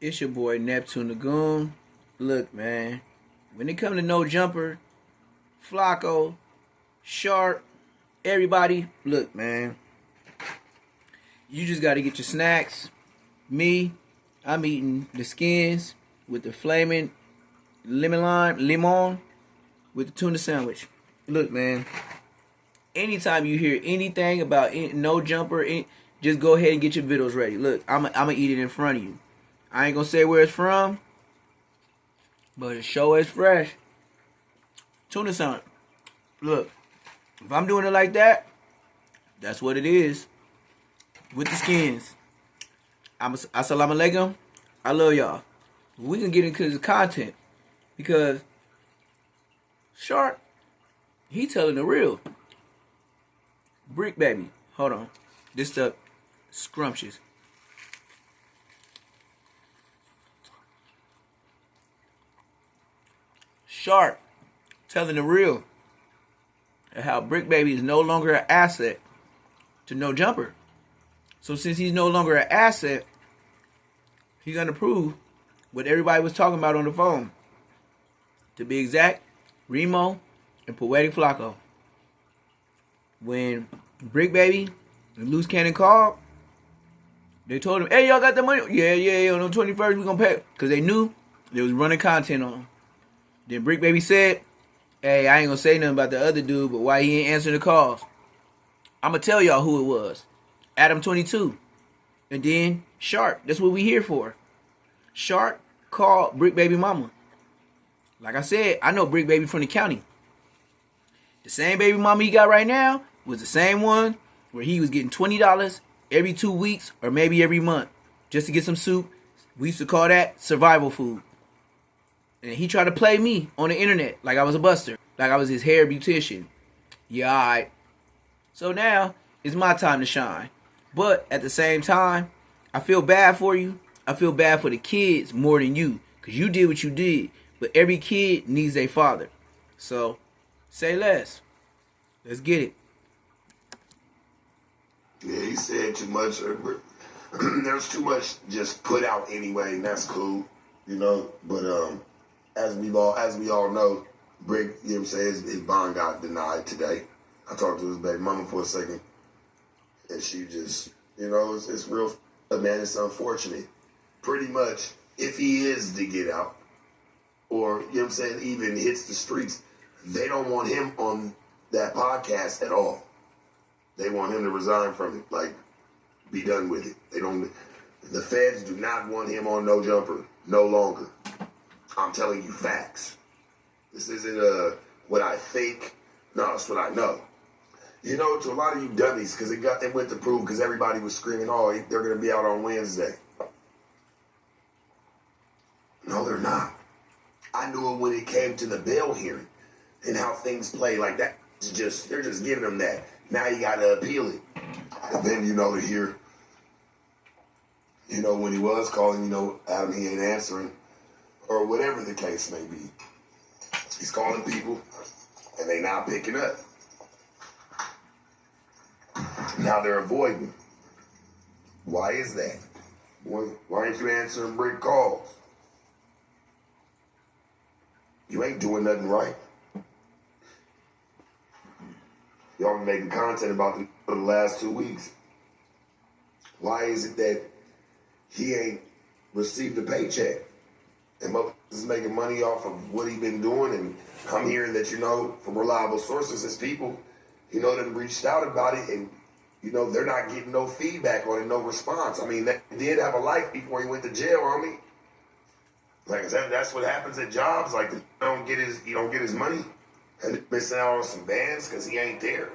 It's your boy Neptune the Goon. Look, man, when it come to no jumper, Flacco, Sharp, everybody, look, man, you just got to get your snacks. Me, I'm eating the skins with the flaming lemon with the tuna sandwich. Look, man, anytime you hear anything about no jumper, just go ahead and get your videos ready. Look, I'm going to eat it in front of you. I ain't going to say where it's from, but it sure is fresh. Tuna sandwich. Look, if I'm doing it like that, that's what it is. With the skins. Assalamu alaikum. I love y'all. We can get into the content. Because Shark, he telling the real. Bricc baby. Hold on. This stuff scrumptious. Shark telling the real. And how Bricc baby is no longer an asset to no jumper. So since he's no longer an asset, he's gonna prove what everybody was talking about on the phone. To be exact, Remo and Poetic Flacco. When Bricc baby and Loose Cannon called, they told him, "Hey, y'all got the money?" Yeah. On the 21st, we gonna pay, because they knew they was running content on him. Then Bricc baby said, "Hey, I ain't gonna say nothing about the other dude, but why he ain't answering the calls? I'm gonna tell y'all who it was. Adam 22. And then Shark. That's what we here for. Shark called Bricc baby mama. Like I said, I know Bricc baby from the county. The same baby mama he got right now was the same one where he was getting $20 every 2 weeks or maybe every month just to get some soup. We used to call that survival food. And he tried to play me on the internet like I was a buster, like I was his hair beautician. Yeah, alright. So now it's my time to shine. But at the same time, I feel bad for you. I feel bad for the kids more than you, because you did what you did. But every kid needs a father. So say less. Let's get it. Yeah, he said too much. There's too much just put out anyway, and that's cool, you know. But as we all know, Bricc, you know what I'm saying, his bond got denied today. I talked to his baby mama for a second, and she just, you know, it's real, man. It's unfortunate. Pretty much, if he is to get out, or, you know what I'm saying, even hits the streets, they don't want him on that podcast at all. They want him to resign from it, like, be done with it. The feds do not want him on No Jumper no longer. I'm telling you facts. This isn't what I think. No, it's what I know. You know, to a lot of you dummies, because it went to prove, because everybody was screaming, "Oh, they're going to be out on Wednesday." No, they're not. I knew it when it came to the bail hearing and how things play like that. They're just giving them that. Now you got to appeal it. And then, you know, to hear, you know, when he was calling, you know, Adam, he ain't answering, or whatever the case may be. He's calling people, and they not picking up. Now they're avoiding. Why is that? Why ain't you answering Bricc calls? You ain't doing nothing right. Y'all been making content about them for the last 2 weeks. Why is it that he ain't received a paycheck? And motherfuckers is making money off of what he been doing, and I'm hearing that, you know, from reliable sources, his people, you know, that reached out about it, and, you know, they're not getting no feedback on it, no response. I mean, he did have a life before he went to jail, homie. Like, that's what happens at jobs. Like, he don't get his money, and missing out on some bands because he ain't there.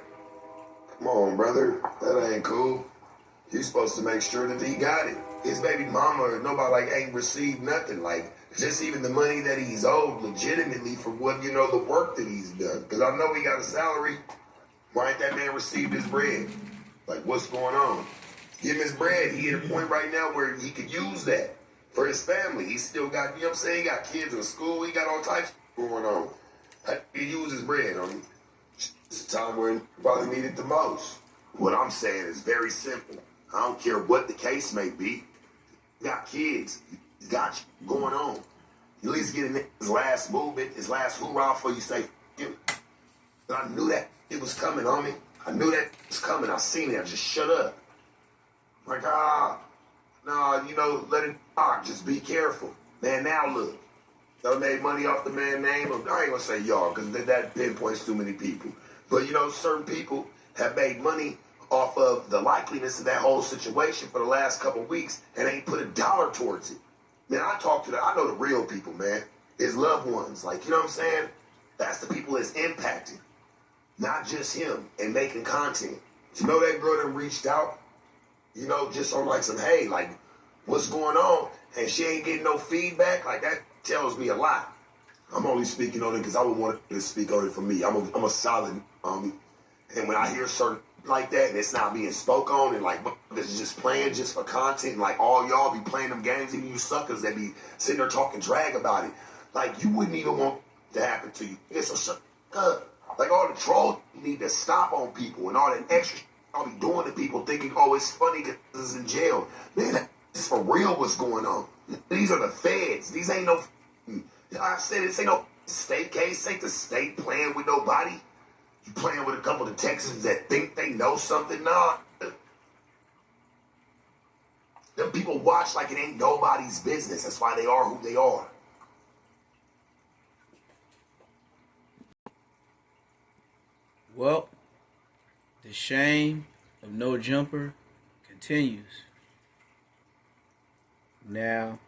Come on, brother, that ain't cool. You're supposed to make sure that he got it. His baby mama or nobody, like, ain't received nothing. Like, just even the money that he's owed legitimately for what, you know, the work that he's done. Because I know he got a salary. Why ain't that man received his bread? Like, what's going on? Give him his bread. He at a point right now where he could use that for his family. He still got, you know what I'm saying, he got kids in school. He got all types of going on. He use his bread on him. It's a time where he probably need it the most. What I'm saying is very simple. I don't care what the case may be. You got kids. He's got you going on. You at least get in his last movement, his last hoorah before you say, him. And I knew that it was coming, homie. I knew that it was coming. I seen it. I just shut up. Like, nah, let it rock. Just be careful. Man, now look. Y'all made money off the man's name. I ain't gonna say y'all, because that pinpoints too many people. But, certain people have made money off of the likeliness of that whole situation for the last couple of weeks and ain't put $1 towards it. Man, I know the real people, man. His loved ones. Like, you know what I'm saying? That's the people that's impacted. Not just him and making content. That girl that reached out, just on like some, hey, like, what's going on? And she ain't getting no feedback. Like, that tells me a lot. I'm only speaking on it because I would want to speak on it for me. I'm a solid homie. And when I hear certain like that and it's not being spoke on and like this is just playing just for content and like all y'all be playing them games, even you suckers that be sitting there talking drag about it, like you wouldn't even want to happen to you. So shut up. Like all the trolls need to stop on people and all that extra shit I'll be doing to people thinking, oh, it's funny because it's in jail. Man, it's for real what's going on. These are the feds. These ain't no, I said this ain't no state case. Ain't the state playing with nobody. You playing with a couple of Texans that think they know something? Nah. Them people watch like it ain't nobody's business. That's why they are who they are. Well, the shame of No Jumper continues. Now,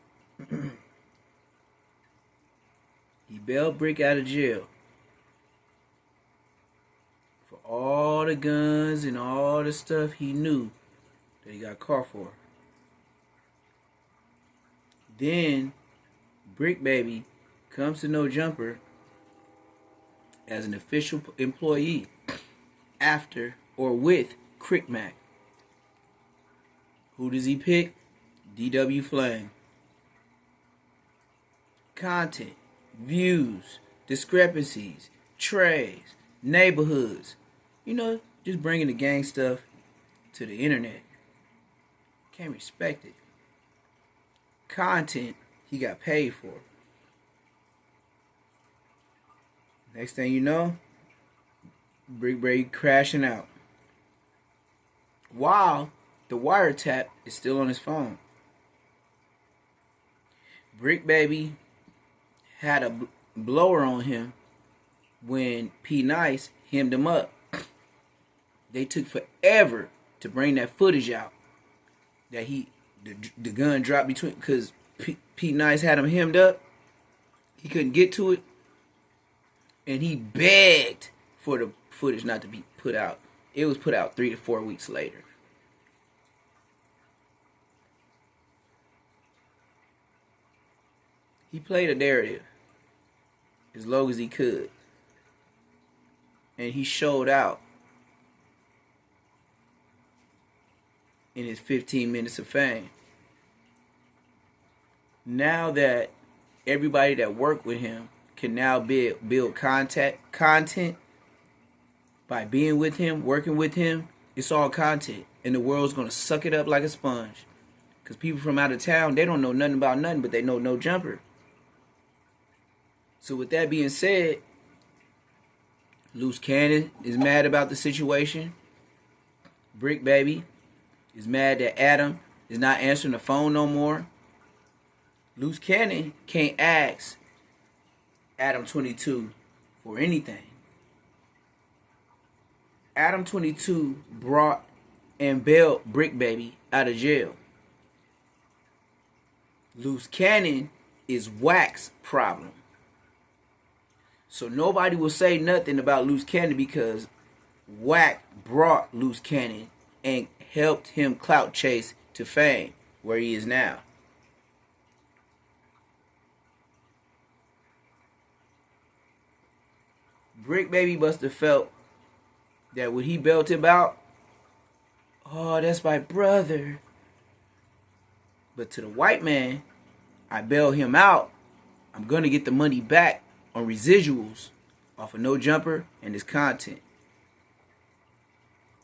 he bailed Bricc out of jail for all the guns and all the stuff he knew that he got caught for. Then, Bricc Baby comes to No Jumper as an official employee after or with Crick Mac. Who does he pick? DW Flame. Content, views, discrepancies, trays, neighborhoods. Just bringing the gang stuff to the internet. Can't respect it. Content he got paid for. Next thing you know, Bricc Baby crashing out. While the wiretap is still on his phone. Bricc Baby had a blower on him when P Nice hemmed him up. They took forever to bring that footage out that the gun dropped between, because P Nice had him hemmed up. He couldn't get to it, and he begged for the footage not to be put out. It was put out 3 to 4 weeks later. He played a narrative as long as he could. And he showed out in his 15 minutes of fame. Now that everybody that worked with him can now build content by being with him, working with him, it's all content. And the world's going to suck it up like a sponge. Because people from out of town, they don't know nothing about nothing, but they know No Jumper. So with that being said, Loose Cannon is mad about the situation. Bricc Baby is mad that Adam is not answering the phone no more. Loose Cannon can't ask Adam 22 for anything. Adam 22 brought and bailed Bricc Baby out of jail. Loose Cannon is Wax's problem. So nobody will say nothing about Loose Cannon because Wack brought Loose Cannon and helped him clout chase to fame where he is now. Bricc Baby must have felt that when he bailed him out, oh, that's my brother. But to the white man, I bail him out, I'm going to get the money back on residuals off of No Jumper and his content.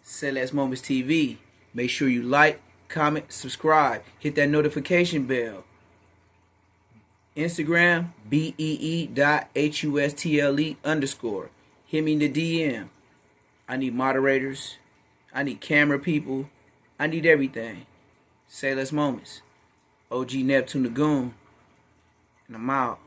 Say Less Moments TV. Make sure you like, comment, subscribe, hit that notification bell. Instagram, BEE.HUSTLE_. Hit me in the DM. I need moderators. I need camera people. I need everything. Say less moments. OG Neptune the Goon. And I'm out.